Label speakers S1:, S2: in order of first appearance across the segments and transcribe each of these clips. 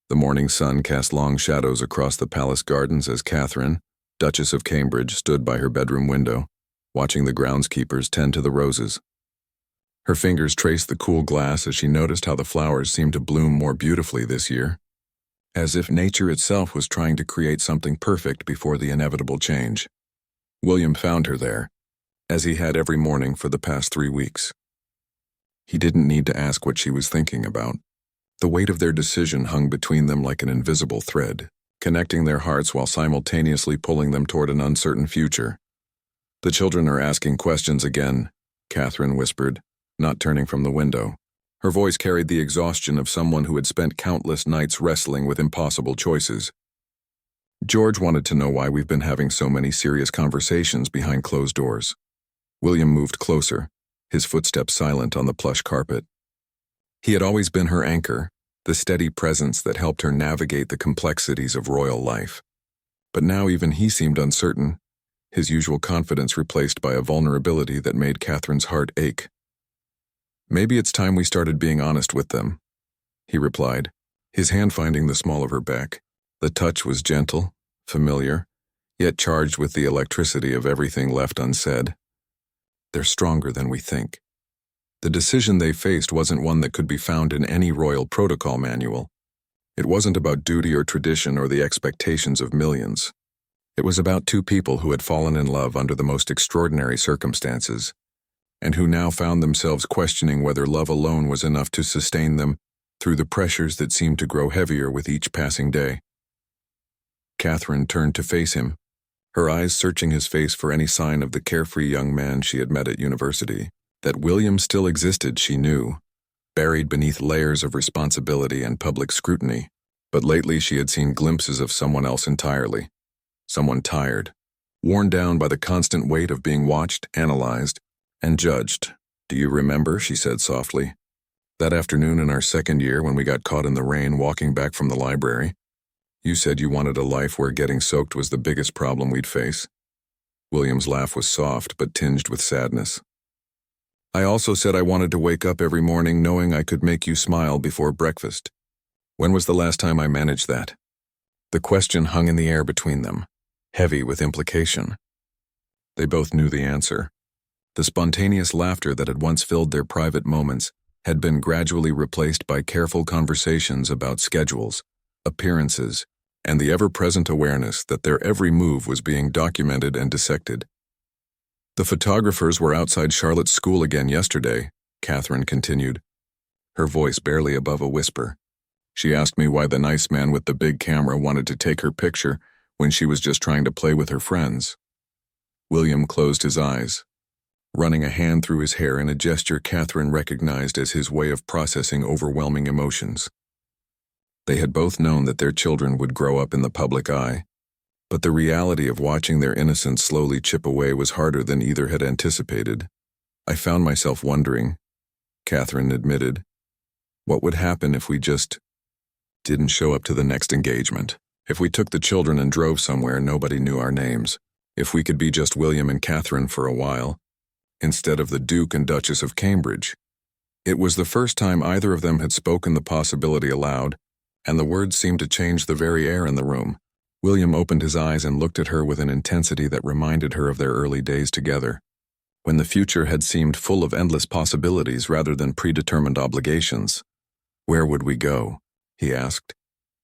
S1: The morning sun cast long shadows across the palace gardens as Catherine, Duchess of Cambridge, stood by her bedroom window, watching the groundskeepers tend to the roses. Her fingers traced the cool glass as she noticed how the flowers seemed to bloom more beautifully this year, as if nature itself was trying to create something perfect before the inevitable change. William found her there, as he had every morning for the past 3 weeks. He didn't need to ask what she was thinking about. The weight of their decision hung between them like an invisible thread, connecting their hearts while simultaneously pulling them toward an uncertain future. "The children are asking questions again," Catherine whispered, not turning from the window. Her voice carried the exhaustion of someone who had spent countless nights wrestling with impossible choices. "George wanted to know why we've been having so many serious conversations behind closed doors." William moved closer, his footsteps silent on the plush carpet. He had always been her anchor, the steady presence that helped her navigate the complexities of royal life. But now even he seemed uncertain, his usual confidence replaced by a vulnerability that made Catherine's heart ache. "Maybe it's time we started being honest with them," he replied, his hand finding the small of her back. The touch was gentle, familiar, yet charged with the electricity of everything left unsaid. "They're stronger than we think." The decision they faced wasn't one that could be found in any royal protocol manual. It wasn't about duty or tradition or the expectations of millions. It was about two people who had fallen in love under the most extraordinary circumstances, and who now found themselves questioning whether love alone was enough to sustain them through the pressures that seemed to grow heavier with each passing day. Catherine turned to face him, her eyes searching his face for any sign of the carefree young man she had met at university. That William still existed, she knew, buried beneath layers of responsibility and public scrutiny, but lately she had seen glimpses of someone else entirely. Someone tired, worn down by the constant weight of being watched, analyzed, and judged. "Do you remember," she said softly, "that afternoon in our second year when we got caught in the rain walking back from the library? You said you wanted a life where getting soaked was the biggest problem we'd face." William's laugh was soft but tinged with sadness. "I also said I wanted to wake up every morning knowing I could make you smile before breakfast. When was the last time I managed that?" The question hung in the air between them, heavy with implication. They both knew the answer. The spontaneous laughter that had once filled their private moments had been gradually replaced by careful conversations about schedules, appearances, and the ever-present awareness that their every move was being documented and dissected. "The photographers were outside Charlotte's school again yesterday," Catherine continued, her voice barely above a whisper. "She asked me why the nice man with the big camera wanted to take her picture when she was just trying to play with her friends." William closed his eyes, running a hand through his hair in a gesture Catherine recognized as his way of processing overwhelming emotions. They had both known that their children would grow up in the public eye, but the reality of watching their innocence slowly chip away was harder than either had anticipated. "I found myself wondering," Catherine admitted, "what would happen if we just didn't show up to the next engagement? If we took the children and drove somewhere nobody knew our names? If we could be just William and Catherine for a while, instead of the Duke and Duchess of Cambridge?" It was the first time either of them had spoken the possibility aloud, and the words seemed to change the very air in the room. William opened his eyes and looked at her with an intensity that reminded her of their early days together, when the future had seemed full of endless possibilities rather than predetermined obligations. "Where would we go?" he asked,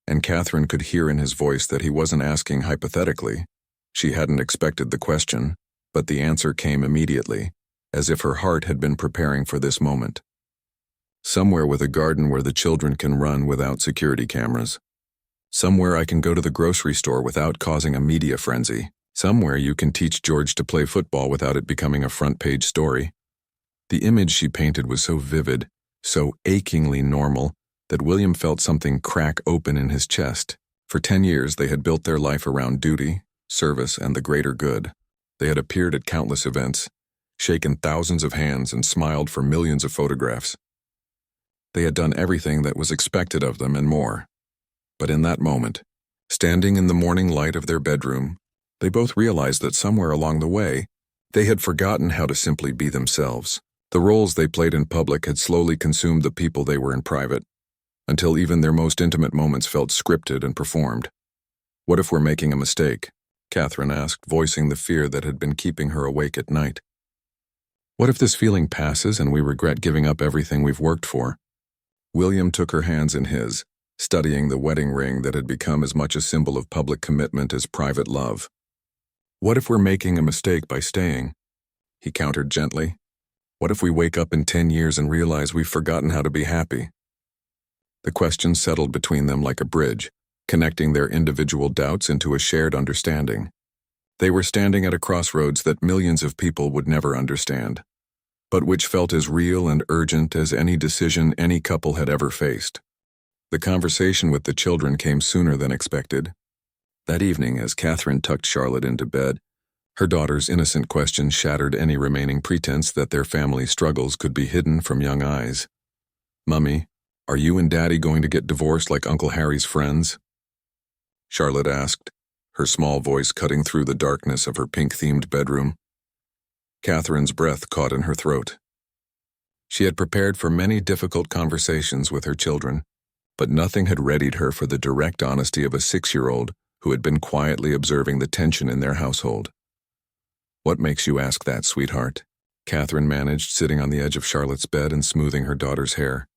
S1: and Catherine could hear in his voice that he wasn't asking hypothetically. She hadn't expected the question, but the answer came immediately, as if her heart had been preparing for this moment. "Somewhere with a garden where the children can run without security cameras. Somewhere I can go to the grocery store without causing a media frenzy. Somewhere you can teach George to play football without it becoming a front-page story." The image she painted was so vivid, so achingly normal, that William felt something crack open in his chest. For 10 years they had built their life around duty, service, and the greater good. They had appeared at countless events, shaken thousands of hands, and smiled for millions of photographs. They had done everything that was expected of them and more. But in that moment, standing in the morning light of their bedroom, they both realized that somewhere along the way, they had forgotten how to simply be themselves. The roles they played in public had slowly consumed the people they were in private. until even their most intimate moments felt scripted and performed. "What if we're making a mistake?" Catherine asked, voicing the fear that had been keeping her awake at night. "What if this feeling passes and we regret giving up everything we've worked for?" William took her hands in his, studying the wedding ring that had become as much a symbol of public commitment as private love. "What if we're making a mistake by staying?" he countered gently. "What if we wake up in 10 years and realize we've forgotten how to be happy?" The question settled between them like a bridge, connecting their individual doubts into a shared understanding. They were standing at a crossroads that millions of people would never understand, but which felt as real and urgent as any decision any couple had ever faced. The conversation with the children came sooner than expected. That evening, as Catherine tucked Charlotte into bed, her daughter's innocent question shattered any remaining pretense that their family struggles could be hidden from young eyes. "Mummy, are you and Daddy going to get divorced like Uncle Harry's friends?" Charlotte asked, her small voice cutting through the darkness of her pink-themed bedroom. Catherine's breath caught in her throat. She had prepared for many difficult conversations with her children, but nothing had readied her for the direct honesty of a 6-year-old who had been quietly observing the tension in their household. "What makes you ask that, sweetheart?" Catherine managed, sitting on the edge of Charlotte's bed and smoothing her daughter's hair.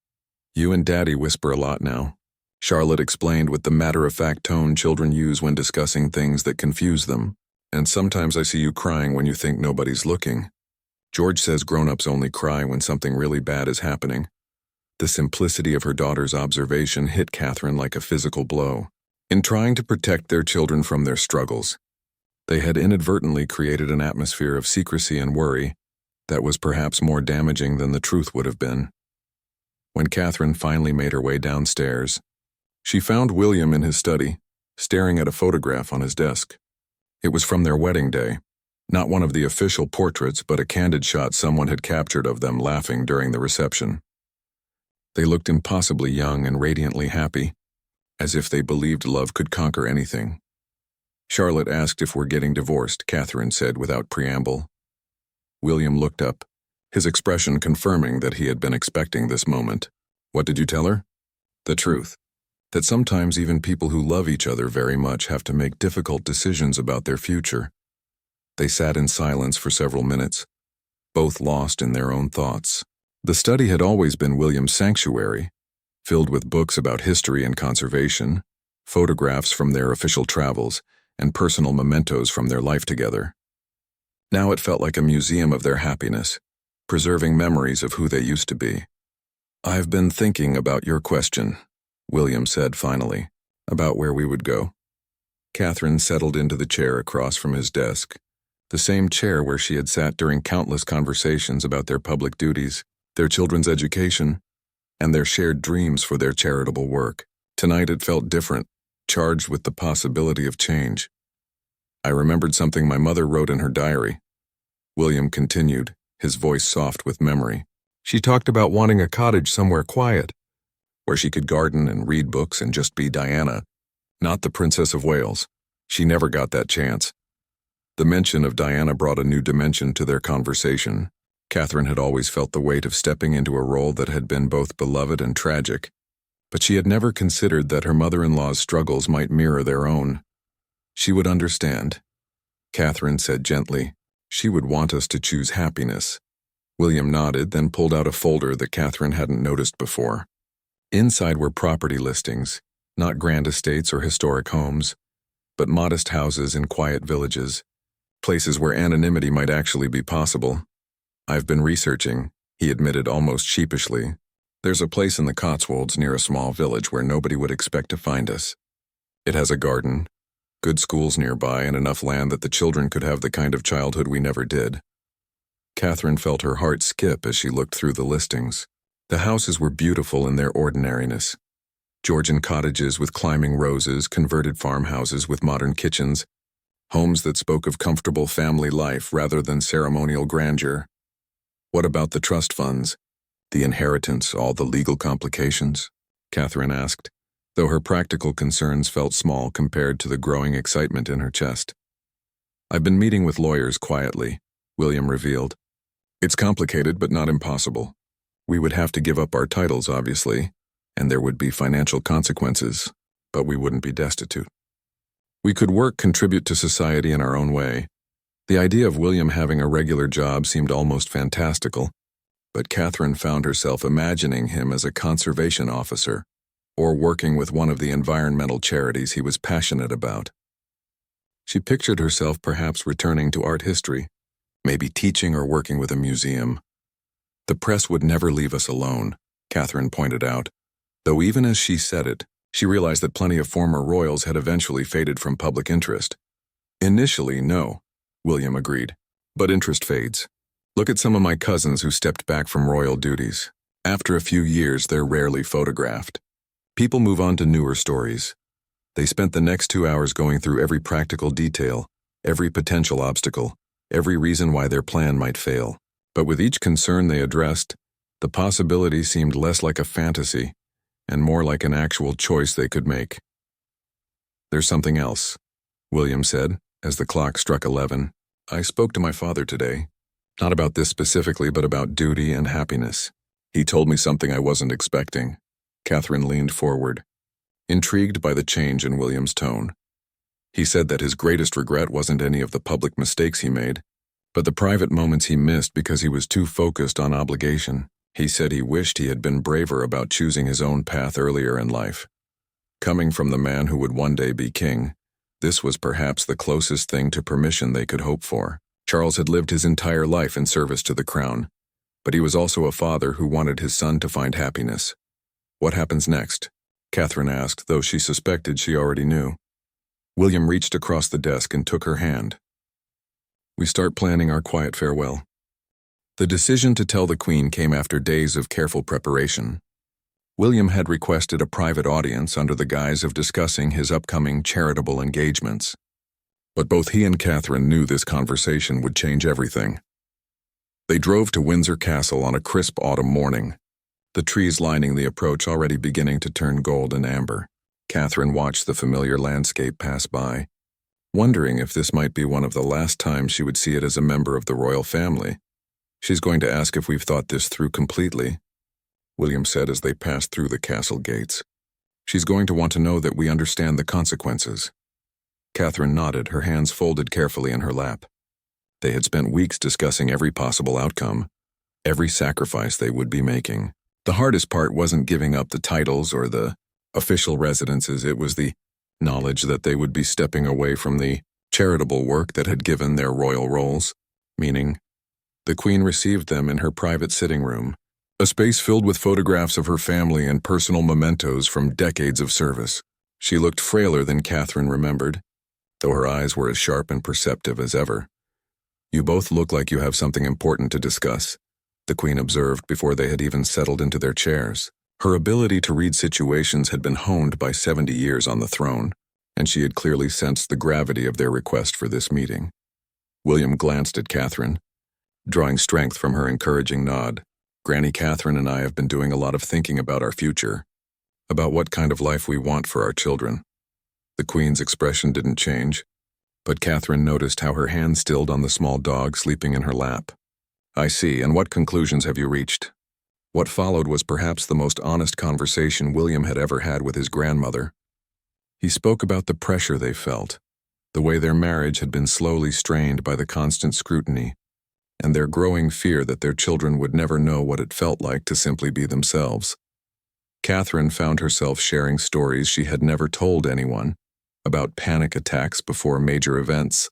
S1: "You and Daddy whisper a lot now," Charlotte explained with the matter-of-fact tone children use when discussing things that confuse them. "And sometimes I see you crying when you think nobody's looking. George says grown-ups only cry when something really bad is happening." The simplicity of her daughter's observation hit Catherine like a physical blow. In trying to protect their children from their struggles, they had inadvertently created an atmosphere of secrecy and worry that was perhaps more damaging than the truth would have been. When Catherine finally made her way downstairs, she found William in his study, staring at a photograph on his desk. It was from their wedding day, not one of the official portraits, but a candid shot someone had captured of them laughing during the reception. They looked impossibly young and radiantly happy, as if they believed love could conquer anything. "Charlotte asked if we're getting divorced," Catherine said without preamble. William looked up, his expression confirming that he had been expecting this moment. "What did you tell her?" "The truth. That sometimes even people who love each other very much have to make difficult decisions about their future." They sat in silence for several minutes, both lost in their own thoughts. The study had always been William's sanctuary, filled with books about history and conservation, photographs from their official travels, and personal mementos from their life together. Now it felt like a museum of their happiness, preserving memories of who they used to be. "I've been thinking about your question," William said finally, "about where we would go." Catherine settled into the chair across from his desk, the same chair where she had sat during countless conversations about their public duties, their children's education, and their shared dreams for their charitable work. Tonight it felt different, charged with the possibility of change. "I remembered something my mother wrote in her diary," William continued, his voice soft with memory. "She talked about wanting a cottage somewhere quiet, where she could garden and read books and just be Diana, not the Princess of Wales. She never got that chance." The mention of Diana brought a new dimension to their conversation. Catherine had always felt the weight of stepping into a role that had been both beloved and tragic, but she had never considered that her mother-in-law's struggles might mirror their own. "She would understand," Catherine said gently. "She would want us to choose happiness." William nodded, then pulled out a folder that Catherine hadn't noticed before. Inside were property listings, not grand estates or historic homes, but modest houses in quiet villages, places where anonymity might actually be possible. "I've been researching," he admitted almost sheepishly. "There's a place in the Cotswolds near a small village where nobody would expect to find us. It has a garden, good schools nearby, and enough land that the children could have the kind of childhood we never did." Catherine felt her heart skip as she looked through the listings. The houses were beautiful in their ordinariness. Georgian cottages with climbing roses, converted farmhouses with modern kitchens, homes that spoke of comfortable family life rather than ceremonial grandeur. "What about the trust funds? The inheritance, all the legal complications?" Catherine asked, though her practical concerns felt small compared to the growing excitement in her chest. "I've been meeting with lawyers quietly," William revealed. "It's complicated but not impossible. We would have to give up our titles, obviously, and there would be financial consequences, but we wouldn't be destitute. We could work, contribute to society in our own way. The idea of William having a regular job seemed almost fantastical, but Catherine found herself imagining him as a conservation officer or working with one of the environmental charities he was passionate about. She pictured herself perhaps returning to art history, maybe teaching or working with a museum. The press would never leave us alone, Catherine pointed out, though even as she said it, she realized that plenty of former royals had eventually faded from public interest. Initially, no, William agreed, but interest fades. Look at some of my cousins who stepped back from royal duties. After a few years, they're rarely photographed. People move on to newer stories. They spent the next 2 hours going through every practical detail, every potential obstacle, every reason why their plan might fail. But with each concern they addressed, the possibility seemed less like a fantasy and more like an actual choice they could make. There's something else, William said, as the clock struck 11. I spoke to my father today, not about this specifically, but about duty and happiness. He told me something I wasn't expecting. Catherine leaned forward, intrigued by the change in William's tone. He said that his greatest regret wasn't any of the public mistakes he made, but the private moments he missed because he was too focused on obligation. He said he wished he had been braver about choosing his own path earlier in life. Coming from the man who would one day be king, this was perhaps the closest thing to permission they could hope for. Charles had lived his entire life in service to the crown, but he was also a father who wanted his son to find happiness. What happens next? Catherine asked, though she suspected she already knew. William reached across the desk and took her hand. We start planning our quiet farewell. The decision to tell the Queen came after days of careful preparation. William had requested a private audience under the guise of discussing his upcoming charitable engagements. But both he and Catherine knew this conversation would change everything. They drove to Windsor Castle on a crisp autumn morning, the trees lining the approach already beginning to turn gold and amber. Catherine watched the familiar landscape pass by, wondering if this might be one of the last times she would see it as a member of the royal family. She's going to ask if we've thought this through completely, William said as they passed through the castle gates. She's going to want to know that we understand the consequences. Catherine nodded, her hands folded carefully in her lap. They had spent weeks discussing every possible outcome, every sacrifice they would be making. The hardest part wasn't giving up the titles or the official residences, it was the knowledge that they would be stepping away from the charitable work that had given their royal roles, meaning the Queen received them in her private sitting room, a space filled with photographs of her family and personal mementos from decades of service. She looked frailer than Catherine remembered, though her eyes were as sharp and perceptive as ever. You both look like you have something important to discuss, the Queen observed before they had even settled into their chairs. Her ability to read situations had been honed by 70 years on the throne, and she had clearly sensed the gravity of their request for this meeting. William glanced at Catherine, drawing strength from her encouraging nod. Granny Catherine and I have been doing a lot of thinking about our future, about what kind of life we want for our children. The Queen's expression didn't change, but Catherine noticed how her hand stilled on the small dog sleeping in her lap. I see, and what conclusions have you reached? What followed was perhaps the most honest conversation William had ever had with his grandmother. He spoke about the pressure they felt, the way their marriage had been slowly strained by the constant scrutiny, and their growing fear that their children would never know what it felt like to simply be themselves. Catherine found herself sharing stories she had never told anyone, about panic attacks before major events,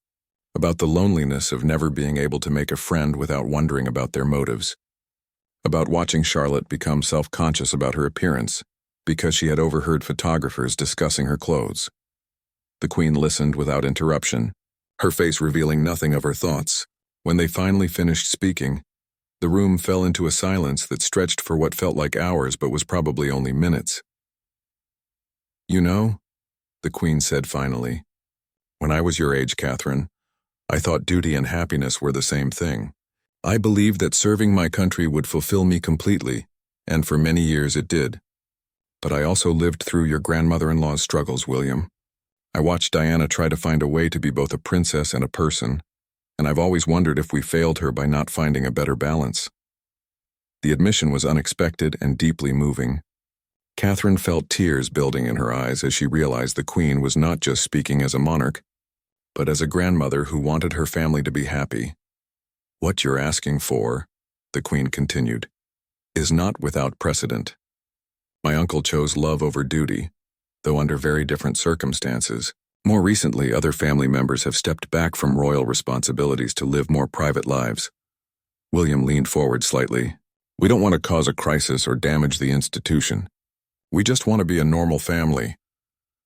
S1: about the loneliness of never being able to make a friend without wondering about their motives, about watching Charlotte become self-conscious about her appearance because she had overheard photographers discussing her clothes. The Queen listened without interruption, her face revealing nothing of her thoughts. When they finally finished speaking, the room fell into a silence that stretched for what felt like hours but was probably only minutes. You know, the Queen said finally, when I was your age, Catherine, I thought duty and happiness were the same thing. I believed that serving my country would fulfill me completely, and for many years it did. But I also lived through your grandmother-in-law's struggles, William. I watched Diana try to find a way to be both a princess and a person, and I've always wondered if we failed her by not finding a better balance. The admission was unexpected and deeply moving. Catherine felt tears building in her eyes as she realized the Queen was not just speaking as a monarch, but as a grandmother who wanted her family to be happy. "What you're asking for," the Queen continued, "is not without precedent. My uncle chose love over duty, though under very different circumstances. More recently, other family members have stepped back from royal responsibilities to live more private lives." William leaned forward slightly. "We don't want to cause a crisis or damage the institution. We just want to be a normal family."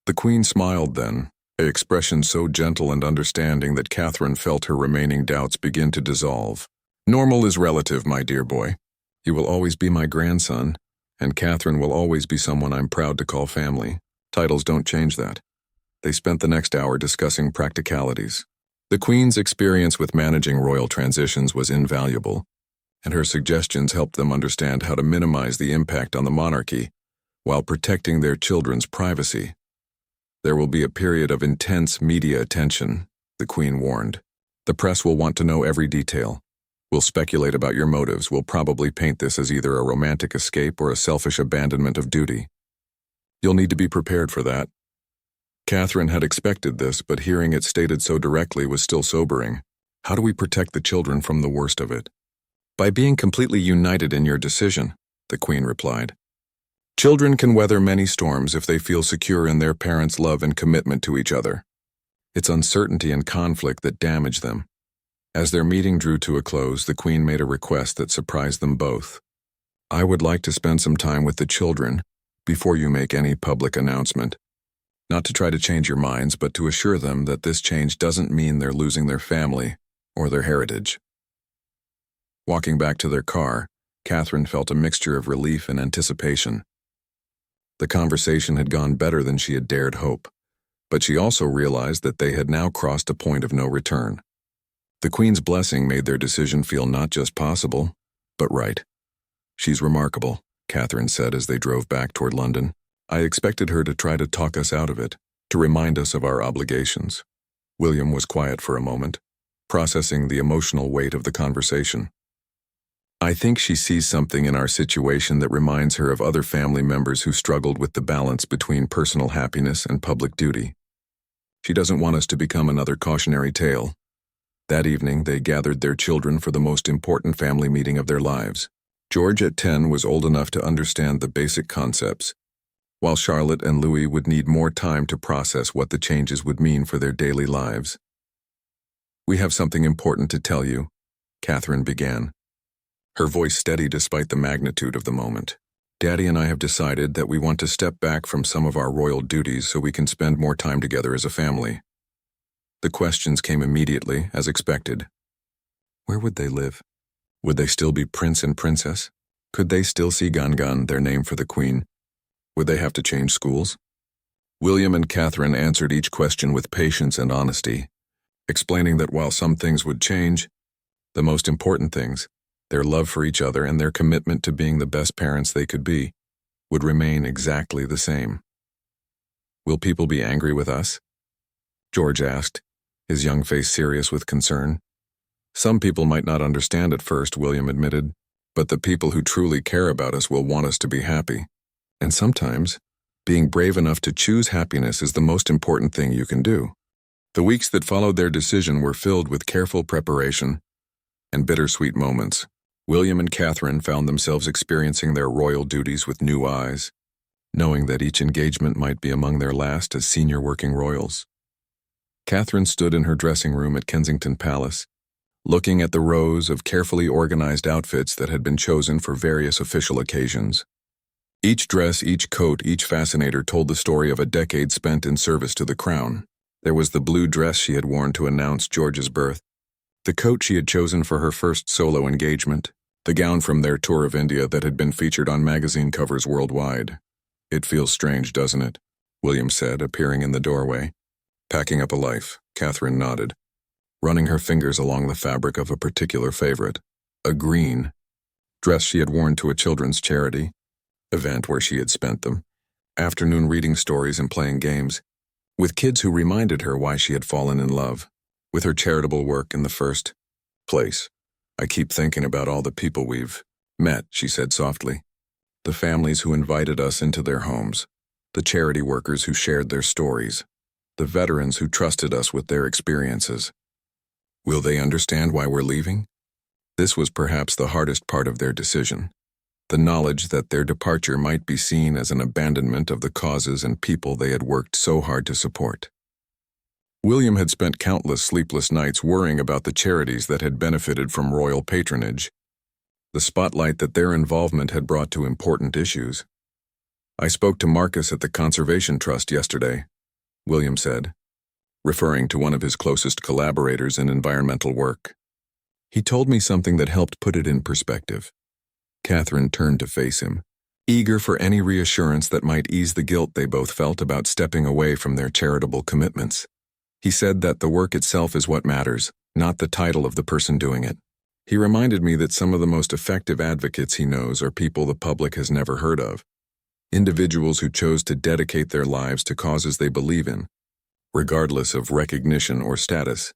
S1: The Queen smiled then, an expression so gentle and understanding that Catherine felt her remaining doubts begin to dissolve. "Normal is relative, my dear boy. You will always be my grandson, and Catherine will always be someone I'm proud to call family. Titles don't change that." They spent the next hour discussing practicalities. The Queen's experience with managing royal transitions was invaluable, and her suggestions helped them understand how to minimize the impact on the monarchy while protecting their children's privacy. "There will be a period of intense media attention," the Queen warned. "The press will want to know every detail. We'll speculate about your motives. We'll probably paint this as either a romantic escape or a selfish abandonment of duty. You'll need to be prepared for that." Catherine had expected this, but hearing it stated so directly was still sobering. "How do we protect the children from the worst of it?" "By being completely united in your decision," the Queen replied. "Children can weather many storms if they feel secure in their parents' love and commitment to each other. It's uncertainty and conflict that damage them." As their meeting drew to a close, the Queen made a request that surprised them both. "I would like to spend some time with the children before you make any public announcement. Not to try to change your minds, but to assure them that this change doesn't mean they're losing their family or their heritage." Walking back to their car, Catherine felt a mixture of relief and anticipation. The conversation had gone better than she had dared hope, but she also realized that they had now crossed a point of no return. The Queen's blessing made their decision feel not just possible, but right. "She's remarkable," Catherine said as they drove back toward London. "I expected her to try to talk us out of it, to remind us of our obligations." William was quiet for a moment, processing the emotional weight of the conversation. "I think she sees something in our situation that reminds her of other family members who struggled with the balance between personal happiness and public duty. She doesn't want us to become another cautionary tale." That evening, they gathered their children for the most important family meeting of their lives. George at 10 was old enough to understand the basic concepts, while Charlotte and Louis would need more time to process what the changes would mean for their daily lives. "We have something important to tell you," Catherine began, her voice steady despite the magnitude of the moment. "Daddy and I have decided that we want to step back from some of our royal duties so we can spend more time together as a family." The questions came immediately, as expected. Where would they live? Would they still be prince and princess? Could they still see Gangan, their name for the Queen? Would they have to change schools? William and Catherine answered each question with patience and honesty, explaining that while some things would change, the most important things, their love for each other and their commitment to being the best parents they could be, would remain exactly the same. "Will people be angry with us?" George asked, his young face serious with concern. "Some people might not understand at first," William admitted, "but the people who truly care about us will want us to be happy. And sometimes, being brave enough to choose happiness is the most important thing you can do." The weeks that followed their decision were filled with careful preparation and bittersweet moments. William and Catherine found themselves experiencing their royal duties with new eyes, knowing that each engagement might be among their last as senior working royals. Catherine stood in her dressing room at Kensington Palace, looking at the rows of carefully organized outfits that had been chosen for various official occasions. Each dress, each coat, each fascinator told the story of a decade spent in service to the crown. There was the blue dress she had worn to announce George's birth, the coat she had chosen for her first solo engagement, the gown from their tour of India that had been featured on magazine covers worldwide. "It feels strange, doesn't it?" William said, appearing in the doorway. "Packing up a life," Catherine nodded, running her fingers along the fabric of a particular favorite, a green dress she had worn to a children's charity event where she had spent them afternoon reading stories and playing games with kids who reminded her why she had fallen in love with her charitable work in the first place. "I keep thinking about all the people we've met," she said softly. the families who invited us into their homes, the charity workers who shared their stories, the veterans who trusted us with their experiences. Will they understand why we're leaving? This was perhaps the hardest part of their decision. The knowledge that their departure might be seen as an abandonment of the causes and people they had worked so hard to support. William had spent countless sleepless nights worrying about the charities that had benefited from royal patronage, the spotlight that their involvement had brought to important issues. "I spoke to Marcus at the Conservation Trust yesterday," William said, referring to one of his closest collaborators in environmental work. "He told me something that helped put it in perspective." Catherine turned to face him, eager for any reassurance that might ease the guilt they both felt about stepping away from their charitable commitments. "He said that the work itself is what matters, not the title of the person doing it. He reminded me that some of the most effective advocates he knows are people the public has never heard of, individuals who chose to dedicate their lives to causes they believe in, regardless of recognition or status."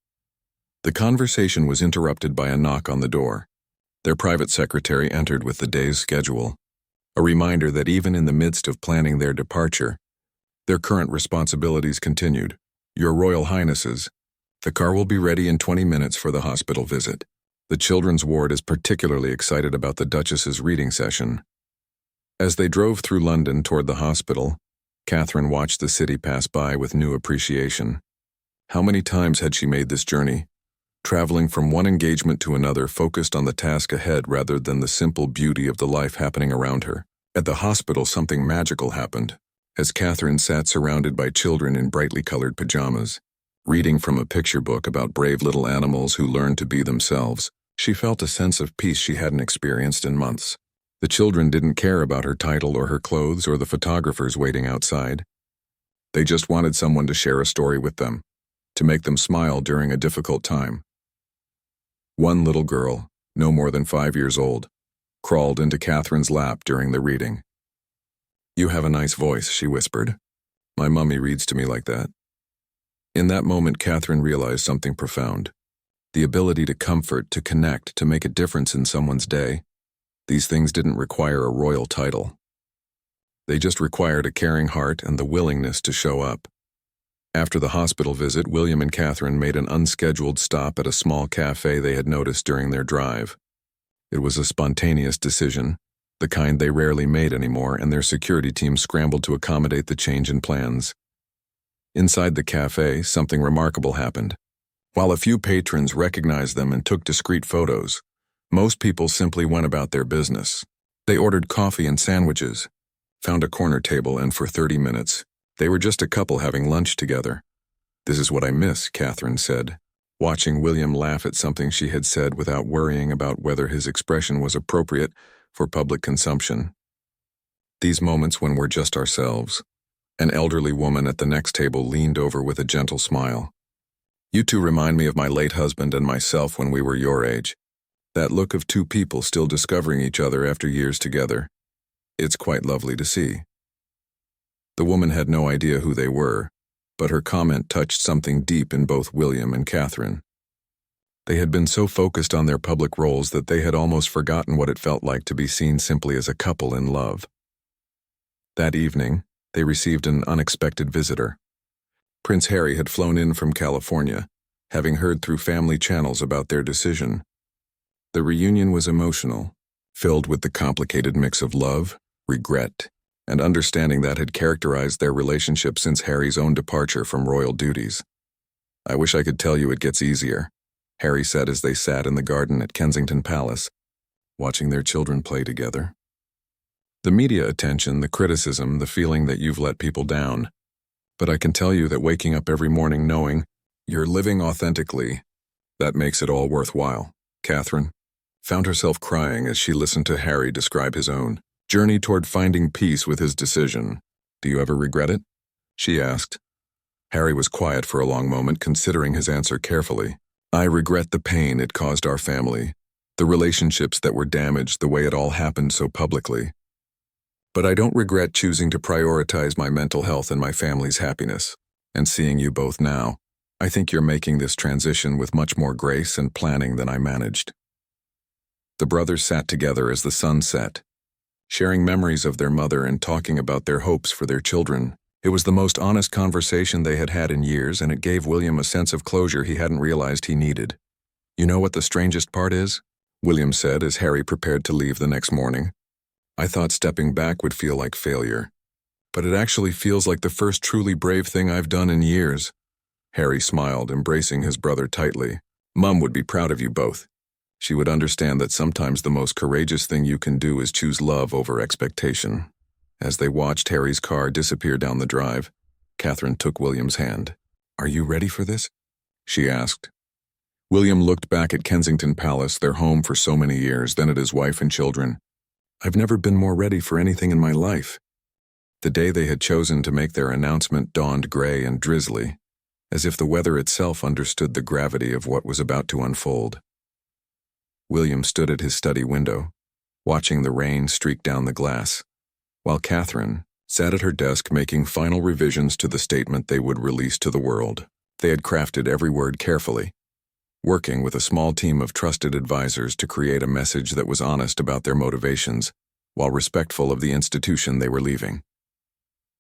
S1: The conversation was interrupted by a knock on the door. Their private secretary entered with the day's schedule, a reminder that even in the midst of planning their departure, their current responsibilities continued. "Your Royal Highnesses, the car will be ready in 20 minutes for the hospital visit. The children's ward is particularly excited about the Duchess's reading session." As they drove through London toward the hospital, Catherine watched the city pass by with new appreciation. How many times had she made this journey, traveling from one engagement to another, focused on the task ahead rather than the simple beauty of the life happening around her? At the hospital, something magical happened. As Catherine sat surrounded by children in brightly colored pajamas, reading from a picture book about brave little animals who learned to be themselves, she felt a sense of peace she hadn't experienced in months. The children didn't care about her title or her clothes or the photographers waiting outside. They just wanted someone to share a story with them, to make them smile during a difficult time. One little girl, no more than 5 years old, crawled into Catherine's lap during the reading. "You have a nice voice," she whispered. "My mummy reads to me like that." In that moment, Catherine realized something profound. The ability to comfort, to connect, to make a difference in someone's day. These things didn't require a royal title. They just required a caring heart and the willingness to show up. After the hospital visit, William and Catherine made an unscheduled stop at a small cafe they had noticed during their drive. It was a spontaneous decision, the kind they rarely made anymore, and their security team scrambled to accommodate the change in plans. Inside the cafe, something remarkable happened. While a few patrons recognized them and took discreet photos, most people simply went about their business. They ordered coffee and sandwiches, found a corner table, and for 30 minutes, they were just a couple having lunch together. "This is what I miss," Catherine said, watching William laugh at something she had said without worrying about whether his expression was appropriate for public consumption. "These moments when we're just ourselves." An elderly woman at the next table leaned over with a gentle smile. "You two remind me of my late husband and myself when we were your age. That look of two people still discovering each other after years together. It's quite lovely to see." The woman had no idea who they were, but her comment touched something deep in both William and Catherine. They had been so focused on their public roles that they had almost forgotten what it felt like to be seen simply as a couple in love. That evening, they received an unexpected visitor. Prince Harry had flown in from California, having heard through family channels about their decision. The reunion was emotional, filled with the complicated mix of love, regret, and understanding that had characterized their relationship since Harry's own departure from royal duties. "I wish I could tell you it gets easier," Harry said as they sat in the garden at Kensington Palace, watching their children play together. "The media attention, the criticism, the feeling that you've let people down. But I can tell you that waking up every morning knowing you're living authentically, that makes it all worthwhile." Catherine found herself crying as she listened to Harry describe his own journey toward finding peace with his decision. "Do you ever regret it?" she asked. Harry was quiet for a long moment, considering his answer carefully. "I regret the pain it caused our family, the relationships that were damaged, the way it all happened so publicly. But I don't regret choosing to prioritize my mental health and my family's happiness. And seeing you both now, I think you're making this transition with much more grace and planning than I managed." The brothers sat together as the sun set, sharing memories of their mother and talking about their hopes for their children. It was the most honest conversation they had had in years, and it gave William a sense of closure he hadn't realized he needed. "You know what the strangest part is?" William said as Harry prepared to leave the next morning. "I thought stepping back would feel like failure. But it actually feels like the first truly brave thing I've done in years." Harry smiled, embracing his brother tightly. "Mum would be proud of you both. She would understand that sometimes the most courageous thing you can do is choose love over expectation." As they watched Harry's car disappear down the drive, Catherine took William's hand. "Are you ready for this?" she asked. William looked back at Kensington Palace, their home for so many years, then at his wife and children. "I've never been more ready for anything in my life." The day they had chosen to make their announcement dawned gray and drizzly, as if the weather itself understood the gravity of what was about to unfold. William stood at his study window, watching the rain streak down the glass, while Catherine sat at her desk making final revisions to the statement they would release to the world. They had crafted every word carefully, working with a small team of trusted advisors to create a message that was honest about their motivations, while respectful of the institution they were leaving.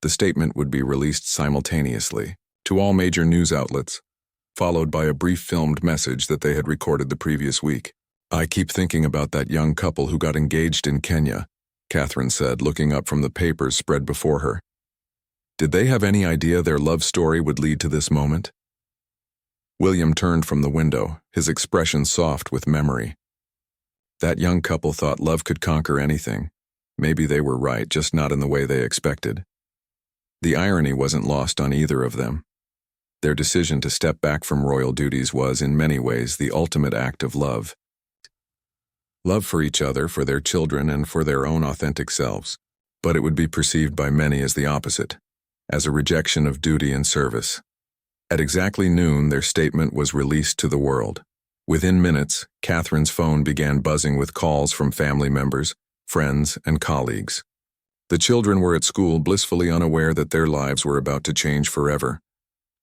S1: The statement would be released simultaneously to all major news outlets, followed by a brief filmed message that they had recorded the previous week. "I keep thinking about that young couple who got engaged in Kenya," Catherine said, looking up from the papers spread before her. "Did they have any idea their love story would lead to this moment?" William turned from the window, his expression soft with memory. That young couple thought love could conquer anything. Maybe they were right, just not in the way they expected. The irony wasn't lost on either of them. Their decision to step back from royal duties was, in many ways, the ultimate act of love. Love for each other, for their children, and for their own authentic selves. But it would be perceived by many as the opposite, as a rejection of duty and service. At exactly noon, their statement was released to the world. Within minutes, Catherine's phone began buzzing with calls from family members, friends, and colleagues. The children were at school, blissfully unaware that their lives were about to change forever,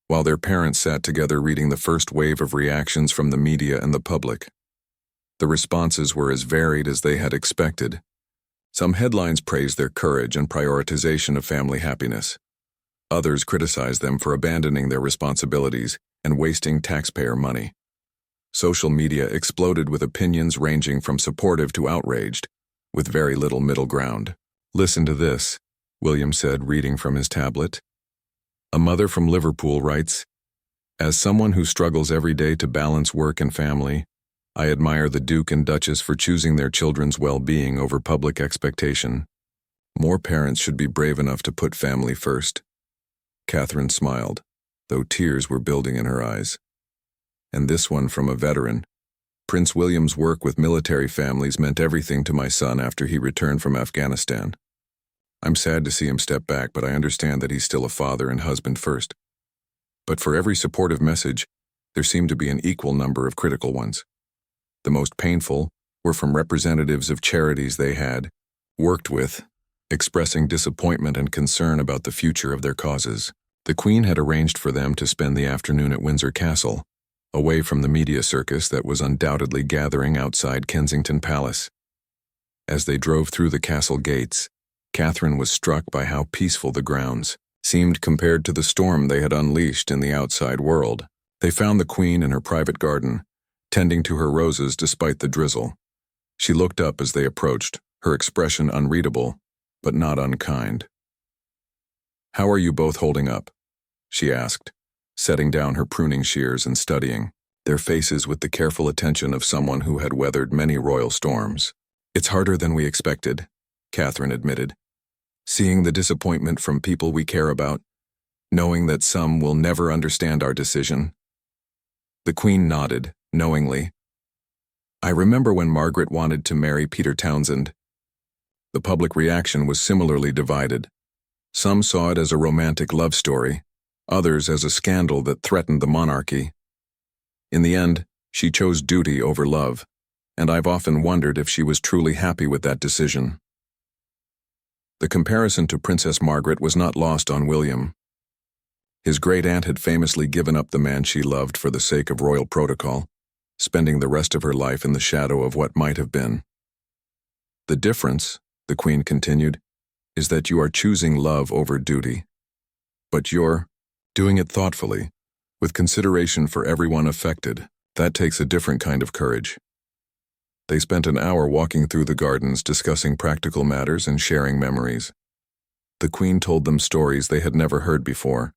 S1: while their parents sat together reading the first wave of reactions from the media and the public. The responses were as varied as they had expected. Some headlines praised their courage and prioritization of family happiness. Others criticized them for abandoning their responsibilities and wasting taxpayer money. Social media exploded with opinions ranging from supportive to outraged, with very little middle ground. "Listen to this," William said, reading from his tablet. A mother from Liverpool writes, "As someone who struggles every day to balance work and family, I admire the Duke and Duchess for choosing their children's well-being over public expectation. More parents should be brave enough to put family first." Catherine smiled, though tears were building in her eyes. And this one from a veteran. "Prince William's work with military families meant everything to my son after he returned from Afghanistan. I'm sad to see him step back, but I understand that he's still a father and husband first. But for every supportive message, there seemed to be an equal number of critical ones. The most painful were from representatives of charities they had worked with, expressing disappointment and concern about the future of their causes. The Queen had arranged for them to spend the afternoon at Windsor Castle, away from the media circus that was undoubtedly gathering outside Kensington Palace. As they drove through the castle gates, Catherine was struck by how peaceful the grounds seemed compared to the storm they had unleashed in the outside world. They found the Queen in her private garden, tending to her roses despite the drizzle. She looked up as they approached, her expression unreadable, but not unkind. "How are you both holding up?" she asked, setting down her pruning shears and studying their faces with the careful attention of someone who had weathered many royal storms. "It's harder than we expected," Catherine admitted. "Seeing the disappointment from people we care about, knowing that some will never understand our decision." The Queen nodded, knowingly. "I remember when Margaret wanted to marry Peter Townsend. The public reaction was similarly divided. Some saw it as a romantic love story, others as a scandal that threatened the monarchy. In the end, she chose duty over love, and I've often wondered if she was truly happy with that decision." The comparison to Princess Margaret was not lost on William. His great-aunt had famously given up the man she loved for the sake of royal protocol, spending the rest of her life in the shadow of what might have been. The difference, the Queen continued, is that you are choosing love over duty. But you're doing it thoughtfully, with consideration for everyone affected. That takes a different kind of courage. They spent an hour walking through the gardens, discussing practical matters and sharing memories. The Queen told them stories they had never heard before,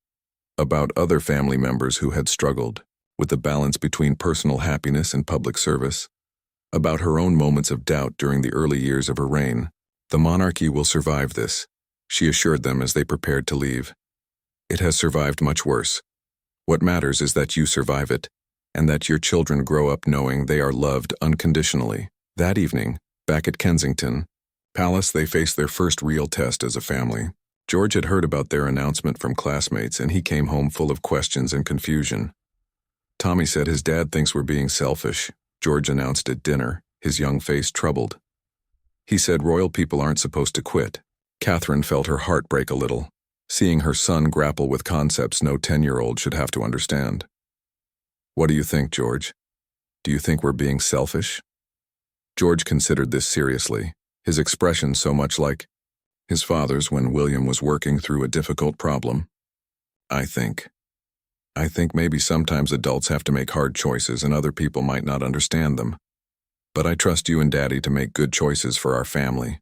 S1: about other family members who had struggled with the balance between personal happiness and public service, about her own moments of doubt during the early years of her reign. The monarchy will survive this, she assured them as they prepared to leave. It has survived much worse. What matters is that you survive it, and that your children grow up knowing they are loved unconditionally. That evening, back at Kensington Palace, they faced their first real test as a family. George had heard about their announcement from classmates, and he came home full of questions and confusion. Tommy said his dad thinks we're being selfish, George announced at dinner, his young face troubled. He said royal people aren't supposed to quit. Catherine felt her heart break a little, seeing her son grapple with concepts no 10-year-old should have to understand. What do you think, George? Do you think we're being selfish? George considered this seriously, his expression so much like his father's when William was working through a difficult problem. I think maybe sometimes adults have to make hard choices and other people might not understand them. But I trust you and Daddy to make good choices for our family.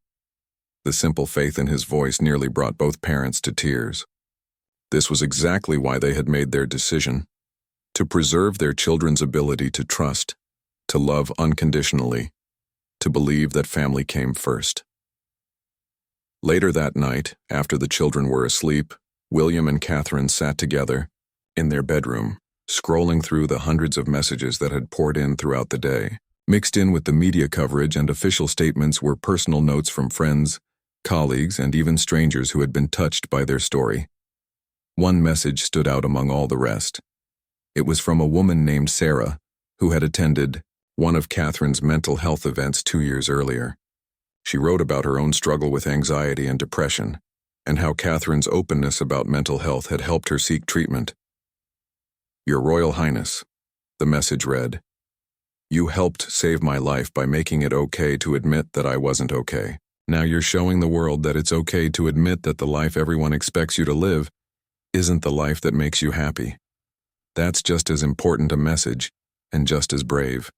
S1: The simple faith in his voice nearly brought both parents to tears. This was exactly why they had made their decision: to preserve their children's ability to trust, to love unconditionally, to believe that family came first. Later that night, after the children were asleep, William and Catherine sat together in their bedroom, scrolling through the hundreds of messages that had poured in throughout the day. Mixed in with the media coverage and official statements were personal notes from friends, colleagues, and even strangers who had been touched by their story. One message stood out among all the rest. It was from a woman named Sarah, who had attended one of Catherine's mental health events 2 years earlier. She wrote about her own struggle with anxiety and depression, and how Catherine's openness about mental health had helped her seek treatment. Your Royal Highness, the message read, you helped save my life by making it okay to admit that I wasn't okay. Now you're showing the world that it's okay to admit that the life everyone expects you to live isn't the life that makes you happy. That's just as important a message, and just as brave.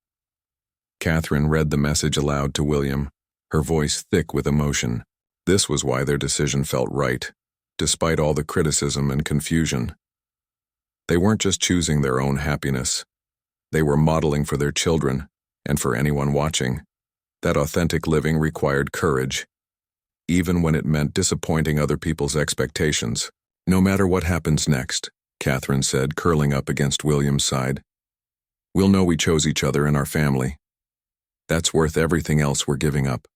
S1: Catherine read the message aloud to William, her voice thick with emotion. This was why their decision felt right, despite all the criticism and confusion. They weren't just choosing their own happiness. They were modeling for their children, and for anyone watching, that authentic living required courage, even when it meant disappointing other people's expectations. No matter what happens next, Catherine said, curling up against William's side, we'll know we chose each other and our family. That's worth everything else we're giving up.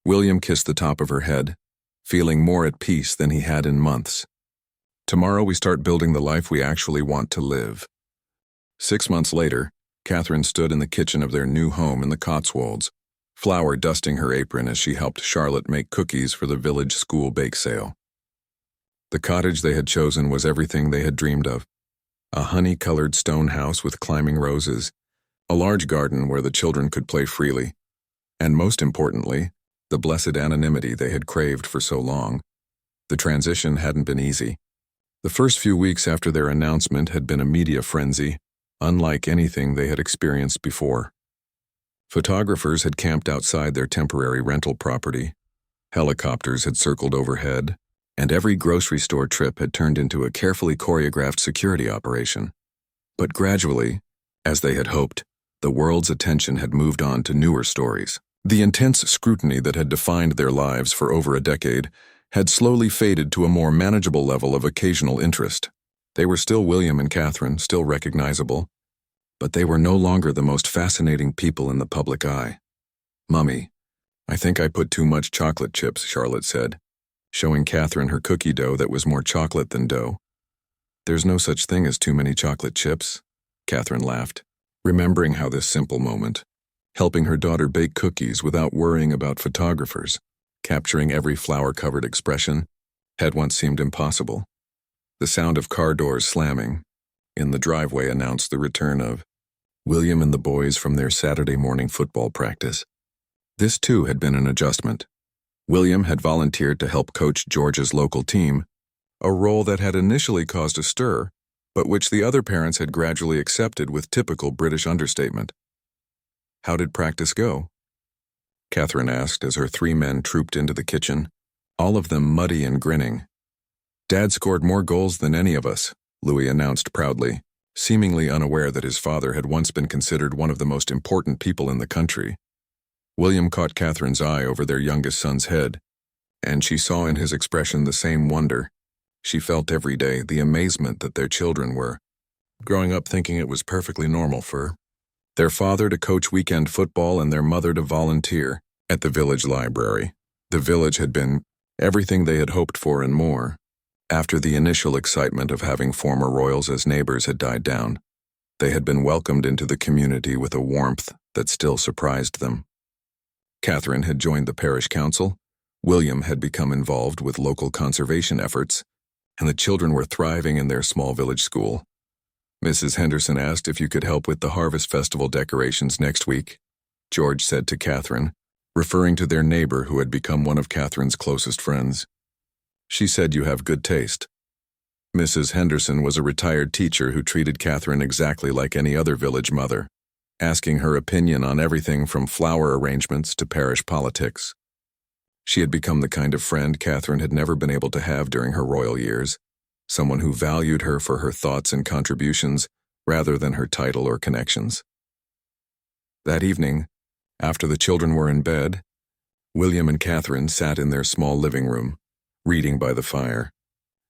S1: William kissed the top of her head, feeling more at peace than he had in months. Tomorrow we start building the life we actually want to live. 6 months later, Catherine stood in the kitchen of their new home in the Cotswolds, flour dusting her apron as she helped Charlotte make cookies for the village school bake sale. The cottage they had chosen was everything they had dreamed of. A honey-colored stone house with climbing roses, a large garden where the children could play freely, and most importantly, the blessed anonymity they had craved for so long. The transition hadn't been easy. The first few weeks after their announcement had been a media frenzy, unlike anything they had experienced before. Photographers had camped outside their temporary rental property, helicopters had circled overhead, and every grocery store trip had turned into a carefully choreographed security operation. But gradually, as they had hoped, the world's attention had moved on to newer stories. The intense scrutiny that had defined their lives for over a decade had slowly faded to a more manageable level of occasional interest. They were still William and Catherine, still recognizable, but they were no longer the most fascinating people in the public eye. Mummy, I think I put too much chocolate chips, Charlotte said, showing Catherine her cookie dough that was more chocolate than dough. There's no such thing as too many chocolate chips, Catherine laughed, remembering how this simple moment, helping her daughter bake cookies without worrying about photographers, capturing every flour-covered expression, had once seemed impossible. The sound of car doors slamming in the driveway announced the return of William and the boys from their Saturday morning football practice. This too had been an adjustment. William had volunteered to help coach George's local team, a role that had initially caused a stir, but which the other parents had gradually accepted with typical British understatement. "How did practice go?" Catherine asked as her 3 men trooped into the kitchen, all of them muddy and grinning. "Dad scored more goals than any of us," Louis announced proudly, seemingly unaware that his father had once been considered one of the most important people in the country. William caught Catherine's eye over their youngest son's head, and she saw in his expression the same wonder. She felt every day the amazement that their children were growing up thinking it was perfectly normal for their father to coach weekend football and their mother to volunteer at the village library. The village had been everything they had hoped for and more. After the initial excitement of having former royals as neighbors had died down, they had been welcomed into the community with a warmth that still surprised them. Catherine had joined the parish council, William had become involved with local conservation efforts, and the children were thriving in their small village school. Mrs. Henderson asked if you could help with the Harvest Festival decorations next week, George said to Catherine, referring to their neighbor who had become one of Catherine's closest friends. "She said you have good taste." Mrs. Henderson was a retired teacher who treated Catherine exactly like any other village mother, asking her opinion on everything from flower arrangements to parish politics. She had become the kind of friend Catherine had never been able to have during her royal years, someone who valued her for her thoughts and contributions rather than her title or connections. That evening, after the children were in bed, William and Catherine sat in their small living room, reading by the fire.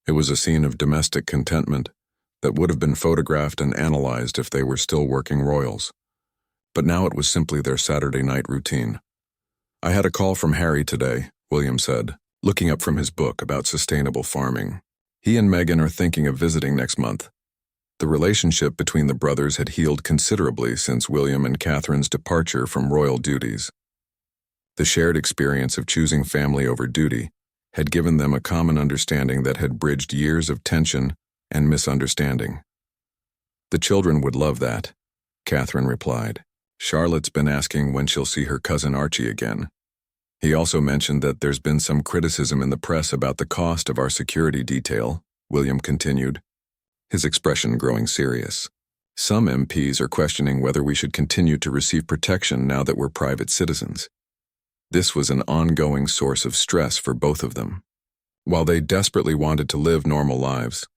S1: It was a scene of domestic contentment that would have been photographed and analyzed if they were still working royals. But now it was simply their Saturday night routine. "I had a call from Harry today," William said, looking up from his book about sustainable farming. "He and Meghan are thinking of visiting next month." The relationship between the brothers had healed considerably since William and Catherine's departure from royal duties. The shared experience of choosing family over duty had given them a common understanding that had bridged years of tension and misunderstanding. "The children would love that," Catherine replied. "Charlotte's been asking when she'll see her cousin Archie again." He also mentioned that there's been some criticism in the press about the cost of our security detail, William continued, his expression growing serious. "Some MPs are questioning whether we should continue to receive protection now that we're private citizens." This was an ongoing source of stress for both of them. While they desperately wanted to live normal lives,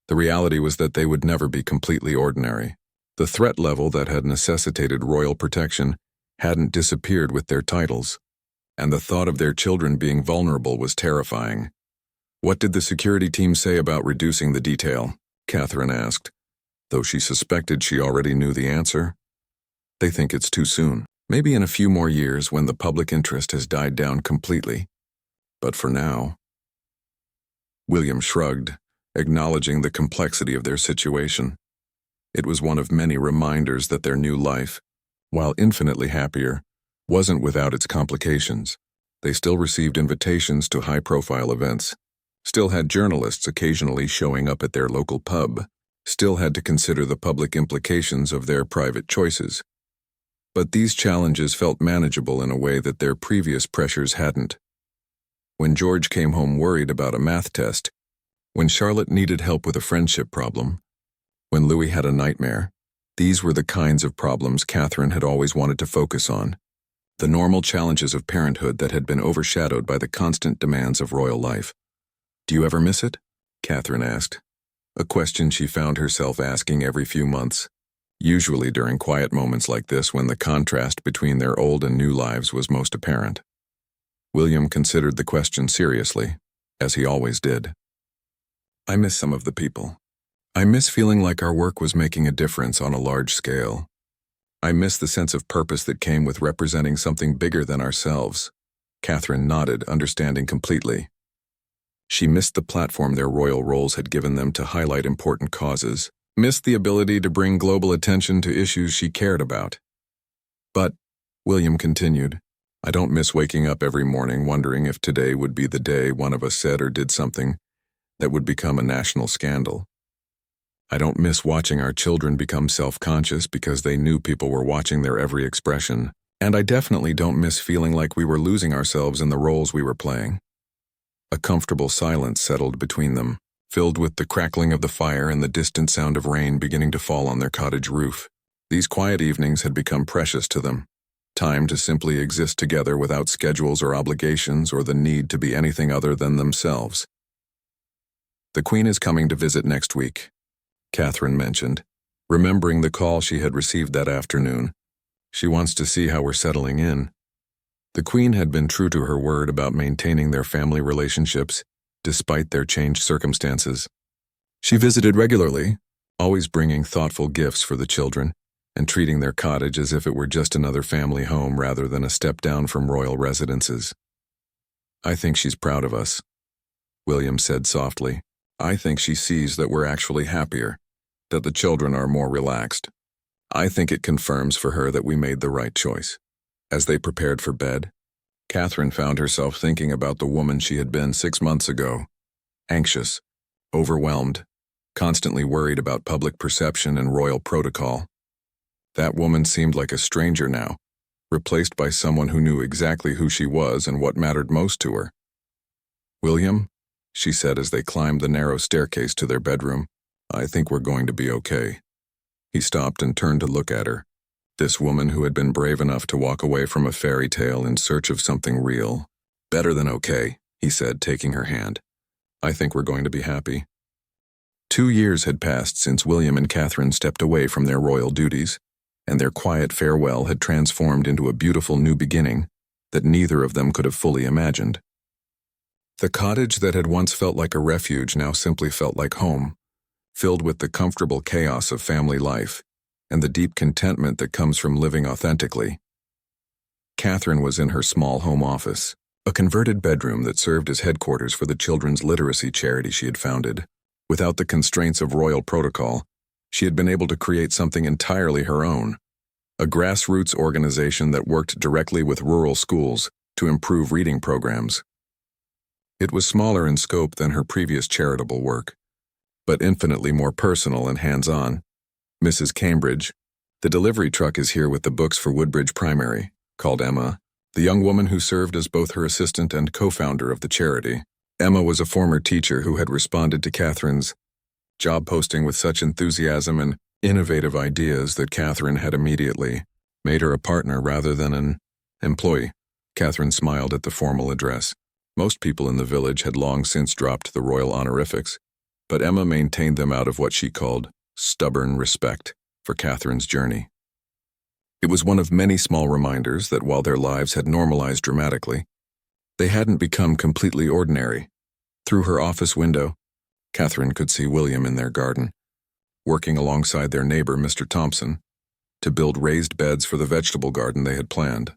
S1: the reality was that they would never be completely ordinary. The threat level that had necessitated royal protection hadn't disappeared with their titles, and the thought of their children being vulnerable was terrifying. "What did the security team say about reducing the detail?" Catherine asked, though she suspected she already knew the answer. "They think it's too soon. Maybe in a few more years when the public interest has died down completely. But for now..." William shrugged, acknowledging the complexity of their situation. It was one of many reminders that their new life, while infinitely happier, wasn't without its complications. They still received invitations to high-profile events, still had journalists occasionally showing up at their local pub, still had to consider the public implications of their private choices. But these challenges felt manageable in a way that their previous pressures hadn't. When George came home worried about a math test, when Charlotte needed help with a friendship problem, when Louis had a nightmare, these were the kinds of problems Catherine had always wanted to focus on, the normal challenges of parenthood that had been overshadowed by the constant demands of royal life. "Do you ever miss it?" Catherine asked, a question she found herself asking every few months, usually during quiet moments like this when the contrast between their old and new lives was most apparent. William considered the question seriously, as he always did. "I miss some of the people. I miss feeling like our work was making a difference on a large scale. I miss the sense of purpose that came with representing something bigger than ourselves." Catherine nodded, understanding completely. She missed the platform their royal roles had given them to highlight important causes, missed the ability to bring global attention to issues she cared about. "But," William continued, "I don't miss waking up every morning wondering if today would be the day one of us said or did something that would become a national scandal. I don't miss watching our children become self-conscious because they knew people were watching their every expression, And I definitely don't miss feeling like we were losing ourselves in the roles we were playing. A comfortable silence settled between them, filled with the crackling of the fire and the distant sound of rain beginning to fall on their cottage roof. These quiet evenings had become precious to them. Time to simply exist together without schedules or obligations or the need to be anything other than themselves. "The Queen is coming to visit next week," Catherine mentioned, remembering the call she had received that afternoon. "She wants to see how we're settling in." The Queen had been true to her word about maintaining their family relationships, despite their changed circumstances. She visited regularly, always bringing thoughtful gifts for the children, and treating their cottage as if it were just another family home rather than a step down from royal residences. "I think she's proud of us," William said softly. "I think she sees that we're actually happier, that the children are more relaxed. I think it confirms for her that we made the right choice." As they prepared for bed, Catherine found herself thinking about the woman she had been 6 months ago, anxious, overwhelmed, constantly worried about public perception and royal protocol. That woman seemed like a stranger now, replaced by someone who knew exactly who she was and what mattered most to her. "William," she said as they climbed the narrow staircase to their bedroom, "I think we're going to be okay." He stopped and turned to look at her. This woman who had been brave enough to walk away from a fairy tale in search of something real. "Better than okay," he said, taking her hand. "I think we're going to be happy." 2 years had passed since William and Catherine stepped away from their royal duties, and their quiet farewell had transformed into a beautiful new beginning that neither of them could have fully imagined. The cottage that had once felt like a refuge now simply felt like home, filled with the comfortable chaos of family life and the deep contentment that comes from living authentically. Catherine was in her small home office, a converted bedroom that served as headquarters for the children's literacy charity she had founded. Without the constraints of royal protocol, she had been able to create something entirely her own, a grassroots organization that worked directly with rural schools to improve reading programs. It was smaller in scope than her previous charitable work, but infinitely more personal and hands-on. "Mrs. Cambridge, the delivery truck is here with the books for Woodbridge Primary," called Emma, the young woman who served as both her assistant and co-founder of the charity. Emma was a former teacher who had responded to Catherine's job posting with such enthusiasm and innovative ideas that Catherine had immediately made her a partner rather than an employee. Catherine smiled at the formal address. Most people in the village had long since dropped the royal honorifics, but Emma maintained them out of what she called stubborn respect for Catherine's journey. It was one of many small reminders that while their lives had normalized dramatically, they hadn't become completely ordinary. Through her office window, Catherine could see William in their garden, working alongside their neighbor, Mr. Thompson, to build raised beds for the vegetable garden they had planned.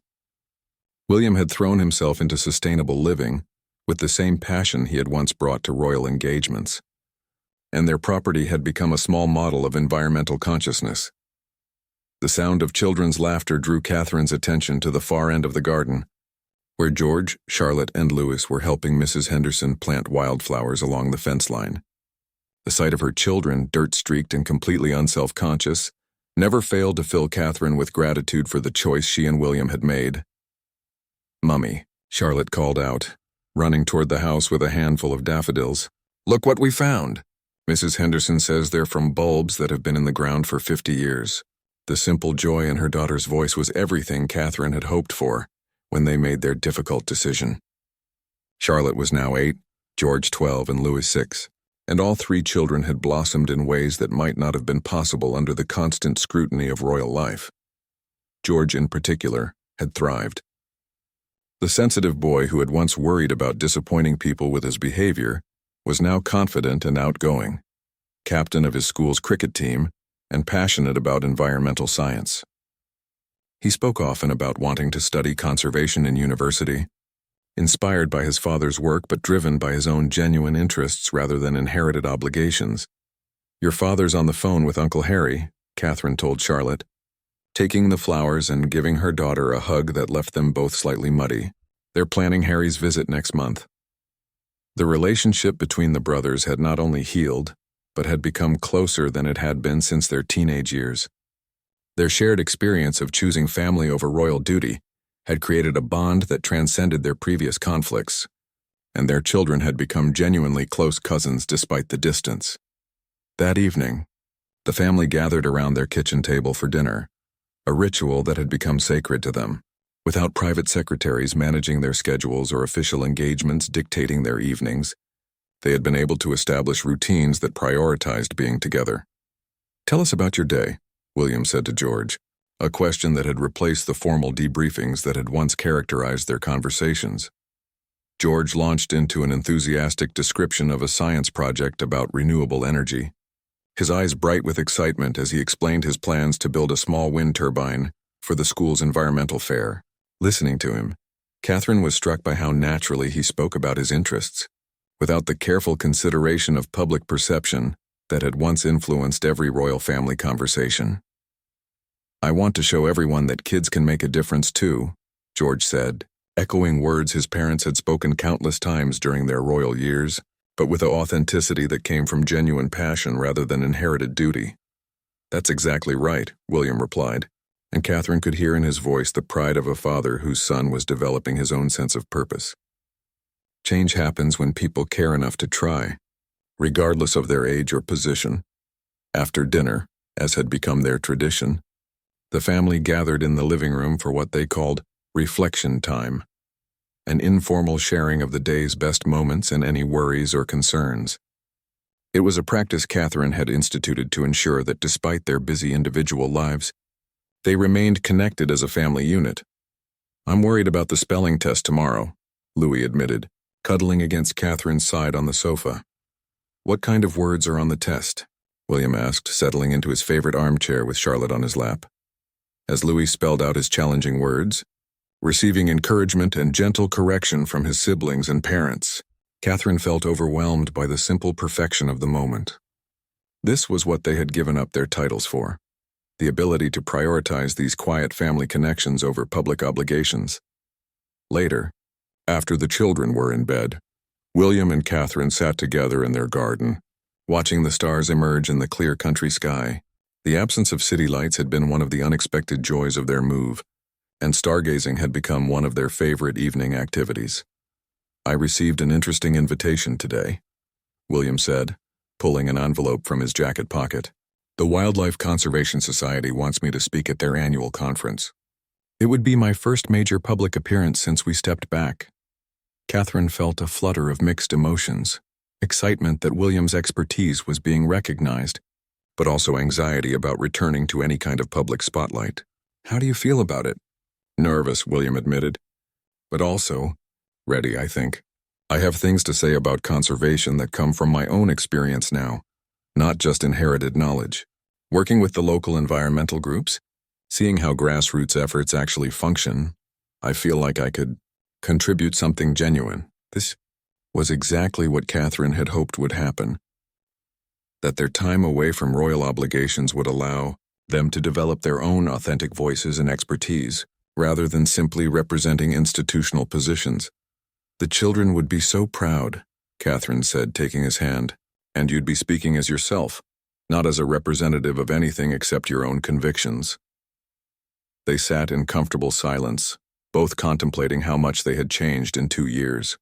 S1: William had thrown himself into sustainable living with the same passion he had once brought to royal engagements, and their property had become a small model of environmental consciousness. The sound of children's laughter drew Catherine's attention to the far end of the garden, where George, Charlotte, and Louis were helping Mrs. Henderson plant wildflowers along the fence line. The sight of her children, dirt-streaked and completely unself-conscious, never failed to fill Catherine with gratitude for the choice she and William had made. "Mummy," Charlotte called out, running toward the house with a handful of daffodils. "Look what we found! Mrs. Henderson says they're from bulbs that have been in the ground for 50 years. The simple joy in her daughter's voice was everything Catherine had hoped for when they made their difficult decision. Charlotte was now 8, George 12, and Louis 6, and all 3 children had blossomed in ways that might not have been possible under the constant scrutiny of royal life. George, in particular, had thrived. The sensitive boy who had once worried about disappointing people with his behavior was now confident and outgoing, captain of his school's cricket team, and passionate about environmental science. He spoke often about wanting to study conservation in university, inspired by his father's work but driven by his own genuine interests rather than inherited obligations. "Your father's on the phone with Uncle Harry," Catherine told Charlotte, taking the flowers and giving her daughter a hug that left them both slightly muddy. "They're planning Harry's visit next month." The relationship between the brothers had not only healed, but had become closer than it had been since their teenage years. Their shared experience of choosing family over royal duty had created a bond that transcended their previous conflicts, and their children had become genuinely close cousins despite the distance. That evening, the family gathered around their kitchen table for dinner, a ritual that had become sacred to them. Without private secretaries managing their schedules or official engagements dictating their evenings, they had been able to establish routines that prioritized being together. "Tell us about your day," William said to George, a question that had replaced the formal debriefings that had once characterized their conversations. George launched into an enthusiastic description of a science project about renewable energy, his eyes bright with excitement as he explained his plans to build a small wind turbine for the school's environmental fair. Listening to him, Catherine was struck by how naturally he spoke about his interests, without the careful consideration of public perception that had once influenced every royal family conversation. "I want to show everyone that kids can make a difference too," George said, echoing words his parents had spoken countless times during their royal years, but with the authenticity that came from genuine passion rather than inherited duty. "That's exactly right," William replied, and Catherine could hear in his voice the pride of a father whose son was developing his own sense of purpose. Change happens when people care enough to try, regardless of their age or position. After dinner, as had become their tradition, the family gathered in the living room for what they called reflection time, an informal sharing of the day's best moments and any worries or concerns. It was a practice Catherine had instituted to ensure that despite their busy individual lives, they remained connected as a family unit. "I'm worried about the spelling test tomorrow," Louis admitted, cuddling against Catherine's side on the sofa. "What kind of words are on the test?" William asked, settling into his favorite armchair with Charlotte on his lap. As Louis spelled out his challenging words, receiving encouragement and gentle correction from his siblings and parents, Catherine felt overwhelmed by the simple perfection of the moment. This was what they had given up their titles for, the ability to prioritize these quiet family connections over public obligations. Later, after the children were in bed, William and Catherine sat together in their garden, watching the stars emerge in the clear country sky. The absence of city lights had been one of the unexpected joys of their move, and stargazing had become one of their favorite evening activities. "I received an interesting invitation today," William said, pulling an envelope from his jacket pocket. "The Wildlife Conservation Society wants me to speak at their annual conference. It would be my first major public appearance since we stepped back." Catherine felt a flutter of mixed emotions, excitement that William's expertise was being recognized, but also anxiety about returning to any kind of public spotlight. "How do you feel about it?" "Nervous," William admitted, "but also ready, I think. I have things to say about conservation that come from my own experience now, not just inherited knowledge. Working with the local environmental groups, seeing how grassroots efforts actually function, I feel like I could contribute something genuine." This was exactly what Catherine had hoped would happen, that their time away from royal obligations would allow them to develop their own authentic voices and expertise, rather than simply representing institutional positions. "The children would be so proud," Catherine said, taking his hand, "and you'd be speaking as yourself, not as a representative of anything except your own convictions." They sat in comfortable silence, both contemplating how much they had changed in 2 years.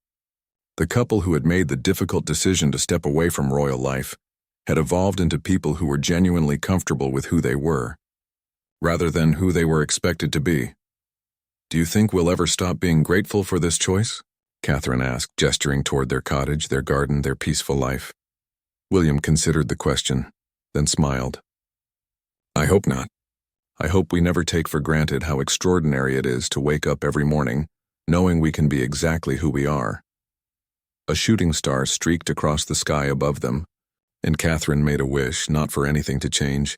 S1: The couple who had made the difficult decision to step away from royal life had evolved into people who were genuinely comfortable with who they were, rather than who they were expected to be. "Do you think we'll ever stop being grateful for this choice?" Catherine asked, gesturing toward their cottage, their garden, their peaceful life. William considered the question, then smiled. "I hope not. I hope we never take for granted how extraordinary it is to wake up every morning knowing we can be exactly who we are." A shooting star streaked across the sky above them, and Catherine made a wish not for anything to change,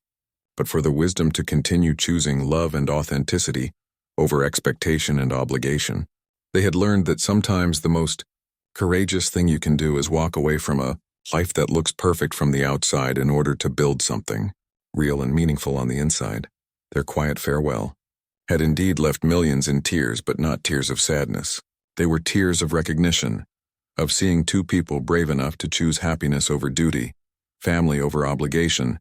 S1: but for the wisdom to continue choosing love and authenticity over expectation and obligation. They had learned that sometimes the most courageous thing you can do is walk away from a life that looks perfect from the outside in order to build something real and meaningful on the inside. Their quiet farewell had indeed left millions in tears, but not tears of sadness. They were tears of recognition, of seeing two people brave enough to choose happiness over duty, family over obligation,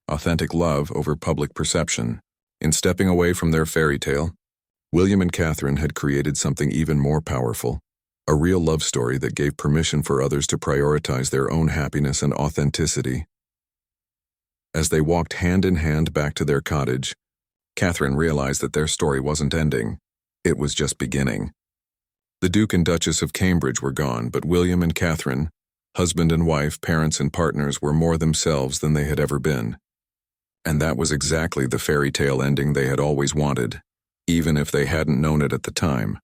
S1: authentic love over public perception. In stepping away from their fairy tale, William and Catherine had created something even more powerful, a real love story that gave permission for others to prioritize their own happiness and authenticity. As they walked hand in hand back to their cottage, Catherine realized that their story wasn't ending. It was just beginning. The Duke and Duchess of Cambridge were gone, but William and Catherine, husband and wife, parents and partners, were more themselves than they had ever been. And that was exactly the fairy tale ending they had always wanted, even if they hadn't known it at the time.